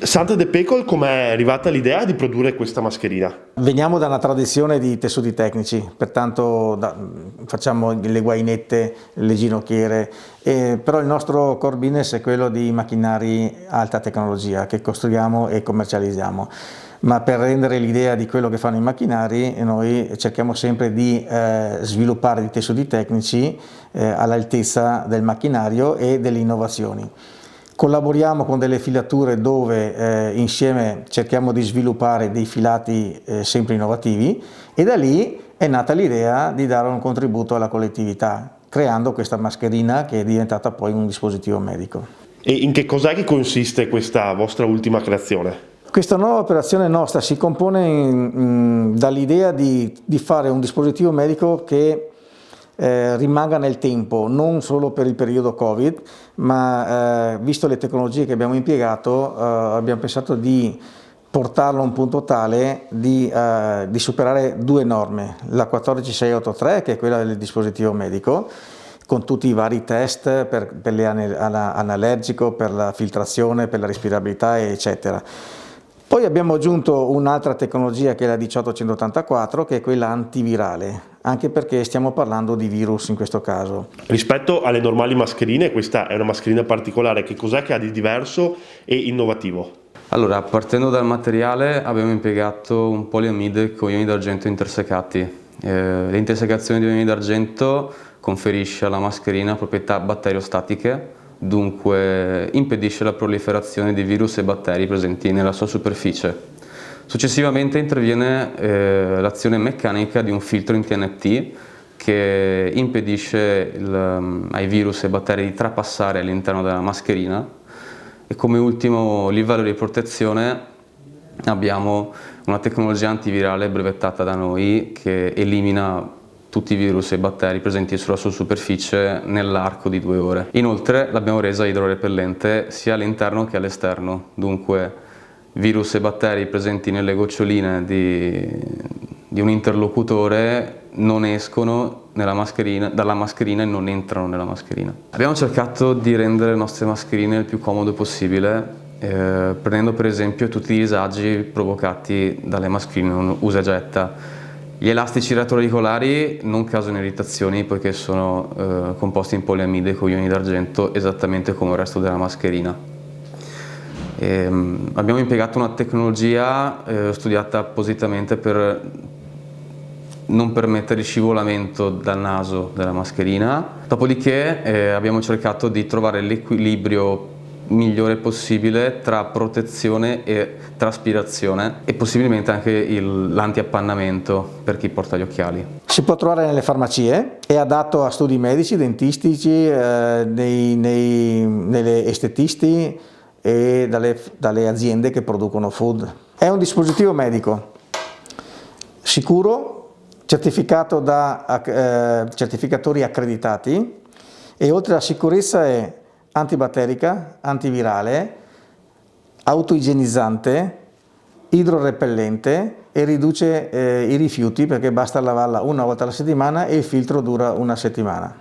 Sante De Pecol, com'è arrivata l'idea di produrre questa mascherina? Veniamo da una tradizione di tessuti tecnici, pertanto facciamo le guainette, le ginocchiere, però il nostro core business è quello di macchinari alta tecnologia che costruiamo e commercializziamo. Ma per rendere l'idea di quello che fanno i macchinari, noi cerchiamo sempre di sviluppare dei tessuti tecnici all'altezza del macchinario e delle innovazioni. Collaboriamo con delle filature dove insieme cerchiamo di sviluppare dei filati sempre innovativi e da lì è nata l'idea di dare un contributo alla collettività, creando questa mascherina che è diventata poi un dispositivo medico. E in che cos'è che consiste questa vostra ultima creazione? Questa nuova operazione nostra si compone dall'idea di fare un dispositivo medico che rimanga nel tempo, non solo per il periodo Covid, ma visto le tecnologie che abbiamo impiegato, abbiamo pensato di portarlo a un punto tale di superare due norme, la 14683 che è quella del dispositivo medico, con tutti i vari test per l'anallergico, per la filtrazione, per la respirabilità, eccetera. Poi abbiamo aggiunto un'altra tecnologia che è la 18184, che è quella antivirale, anche perché stiamo parlando di virus in questo caso. Rispetto alle normali mascherine, questa è una mascherina particolare, che cos'è che ha di diverso e innovativo? Allora, partendo dal materiale abbiamo impiegato un poliamide con ioni d'argento intersecati. L'intersecazione di ioni d'argento conferisce alla mascherina proprietà batteriostatiche, dunque impedisce la proliferazione di virus e batteri presenti nella sua superficie. Successivamente interviene l'azione meccanica di un filtro in TNT che impedisce ai virus e batteri di trapassare all'interno della mascherina, e come ultimo livello di protezione abbiamo una tecnologia antivirale brevettata da noi che elimina tutti i virus e batteri presenti sulla sua superficie nell'arco di 2 ore. Inoltre l'abbiamo resa idrorepellente sia all'interno che all'esterno, dunque virus e batteri presenti nelle goccioline di un interlocutore non escono dalla mascherina e non entrano nella mascherina. Abbiamo cercato di rendere le nostre mascherine il più comodo possibile, prendendo per esempio tutti i disagi provocati dalle mascherine usa e getta. Gli elastici retroauricolari non causano irritazioni poiché sono composti in poliamide con ioni d'argento esattamente come il resto della mascherina. Abbiamo impiegato una tecnologia studiata appositamente per non permettere il scivolamento dal naso della mascherina, dopodiché abbiamo cercato di trovare l'equilibrio migliore possibile tra protezione e traspirazione e possibilmente anche l'antiappannamento per chi porta gli occhiali. Si può trovare nelle farmacie, è adatto a studi medici, dentistici, nelle estetisti e dalle aziende che producono food. È un dispositivo medico sicuro, certificato da certificatori accreditati, e oltre alla sicurezza è antibatterica, antivirale, autoigienizzante, idrorepellente e riduce i rifiuti perché basta lavarla una volta alla settimana e il filtro dura una settimana.